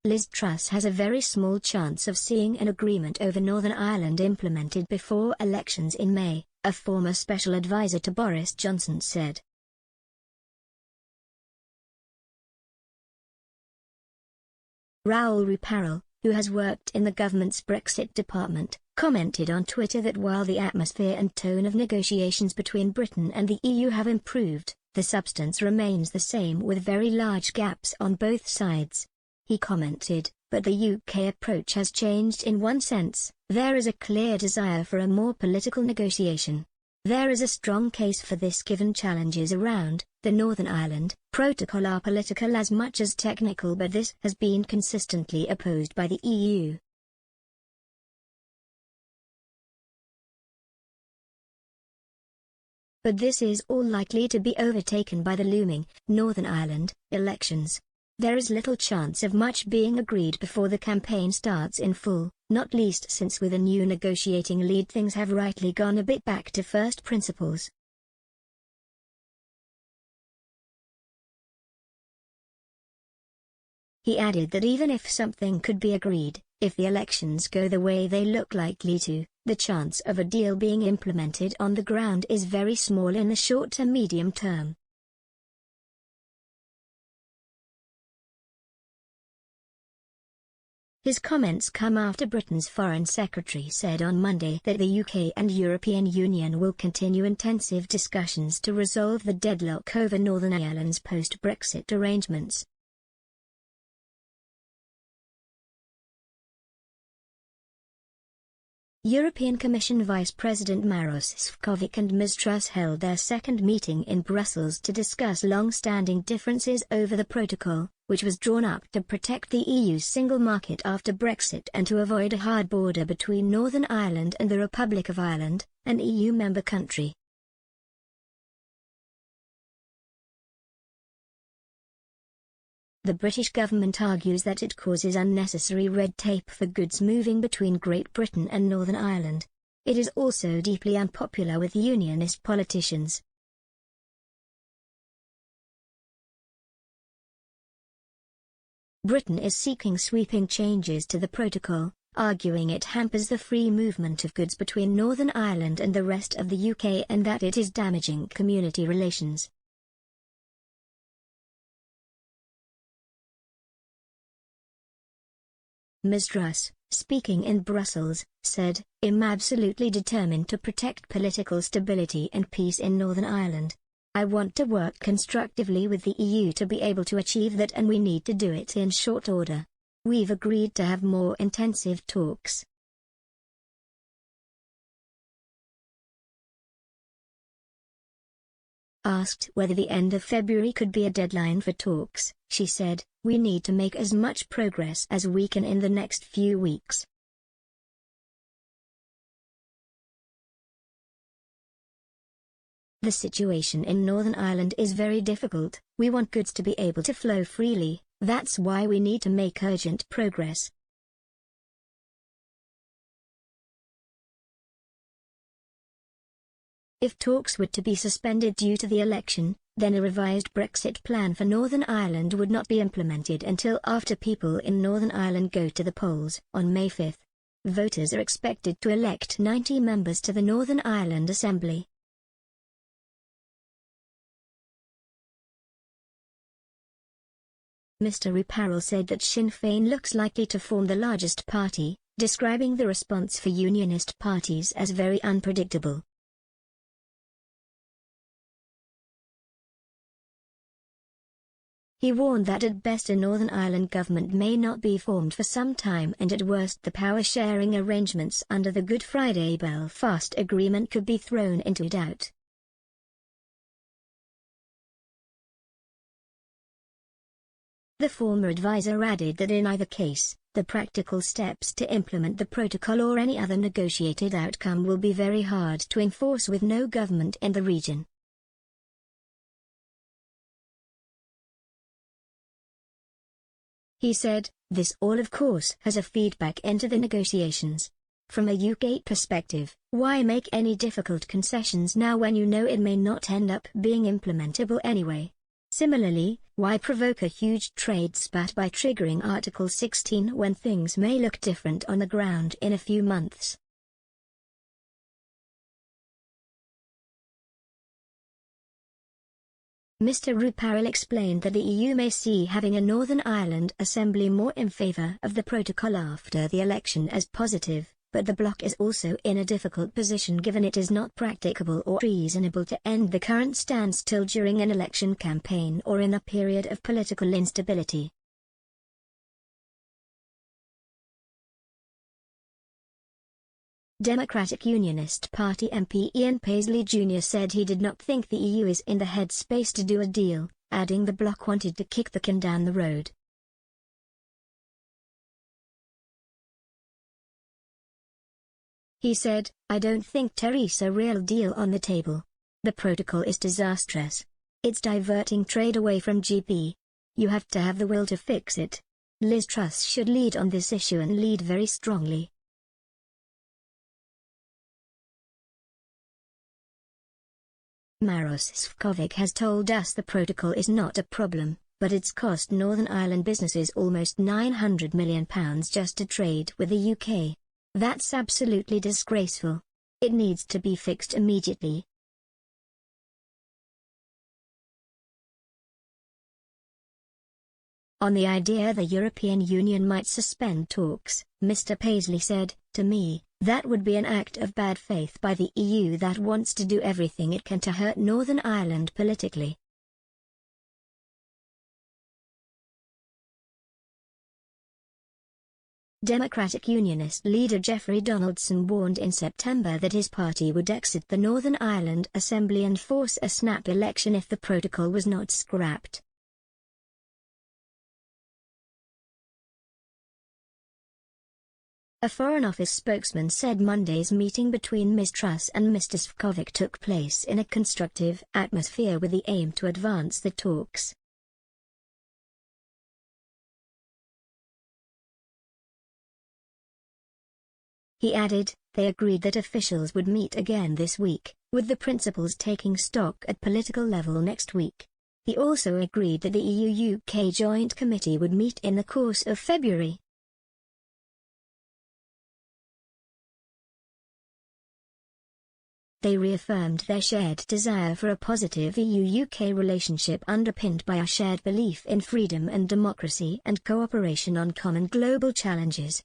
Liz Truss has a very small chance of seeing an agreement over Northern Ireland implemented before elections in May, a former special advisor to Boris Johnson said. Raoul Ruparel, who has worked in the government's Brexit department, commented on Twitter that while the atmosphere and tone of negotiations between Britain and the EU have improved, the substance remains the same with very large gaps on both sides. He commented, but the UK approach has changed in one sense: there is a clear desire for a more political negotiation. There is a strong case for this given challenges around the Northern Ireland Protocol are political as much as technical, but this has been consistently opposed by the EU. But this is all likely to be overtaken by the looming Northern Ireland elections. There is little chance of much being agreed before the campaign starts in full, not least since with a new negotiating lead things have rightly gone a bit back to first principles. He added that even if something could be agreed, if the elections go the way they look likely to, the chance of a deal being implemented on the ground is very small in the short to medium term. His comments come after Britain's Foreign Secretary said on Monday that the UK and European Union will continue intensive discussions to resolve the deadlock over Northern Ireland's post-Brexit arrangements. European Commission Vice President Maros Sefcovic and Ms Truss held their second meeting in Brussels to discuss long-standing differences over the protocol, which was drawn up to protect the EU's single market after Brexit and to avoid a hard border between Northern Ireland and the Republic of Ireland, an EU member country. The British government argues that it causes unnecessary red tape for goods moving between Great Britain and Northern Ireland. It is also deeply unpopular with unionist politicians. Britain is seeking sweeping changes to the protocol, arguing it hampers the free movement of goods between Northern Ireland and the rest of the UK and that it is damaging community relations. Ms Truss, speaking in Brussels, said, "I'm absolutely determined to protect political stability and peace in Northern Ireland. I want to work constructively with the EU to be able to achieve that, and we need to do it in short order. We've agreed to have more intensive talks." Asked whether the end of February could be a deadline for talks, she said, "We need to make as much progress as we can in the next few weeks." "The situation in Northern Ireland is very difficult. We want goods to be able to flow freely, that's why we need to make urgent progress." If talks were to be suspended due to the election, then a revised Brexit plan for Northern Ireland would not be implemented until after people in Northern Ireland go to the polls on May 5. Voters are expected to elect 90 members to the Northern Ireland Assembly. Mr Ruparel said that Sinn Féin looks likely to form the largest party, describing the response for unionist parties as very unpredictable. He warned that at best a Northern Ireland government may not be formed for some time, and at worst the power-sharing arrangements under the Good Friday Belfast Agreement could be thrown into doubt. The former advisor added that in either case, the practical steps to implement the protocol or any other negotiated outcome will be very hard to enforce with no government in the region. He said, "This all of course has a feedback into the negotiations. From a UK perspective, why make any difficult concessions now when you know it may not end up being implementable anyway? Similarly, why provoke a huge trade spat by triggering Article 16 when things may look different on the ground in a few months? Mr Ruparel explained that the EU may see having a Northern Ireland Assembly more in favour of the protocol after the election as positive, but the bloc is also in a difficult position given it is not practicable or reasonable to end the current standstill during an election campaign or in a period of political instability. Democratic Unionist Party MP Ian Paisley Jr. said he did not think the EU is in the headspace to do a deal, adding the bloc wanted to kick the can down the road. He said, "I don't think there's a real deal on the table. The protocol is disastrous. It's diverting trade away from GP. You have to have the will to fix it. Liz Truss should lead on this issue and lead very strongly." Maros Sefcovic has told us the protocol is not a problem, but it's cost Northern Ireland businesses almost £900 million just to trade with the UK. That's absolutely disgraceful. It needs to be fixed immediately. On the idea the European Union might suspend talks, Mr Paisley said, "To me, that would be an act of bad faith by the EU that wants to do everything it can to hurt Northern Ireland politically." Democratic Unionist leader Jeffrey Donaldson warned in September that his party would exit the Northern Ireland Assembly and force a snap election if the protocol was not scrapped. A Foreign Office spokesman said Monday's meeting between Ms Truss and Mr Sefcovic took place in a constructive atmosphere with the aim to advance the talks. He added, they agreed that officials would meet again this week, with the principals taking stock at political level next week. He also agreed that the EU-UK Joint Committee would meet in the course of February. They reaffirmed their shared desire for a positive EU-UK relationship underpinned by a shared belief in freedom and democracy and cooperation on common global challenges.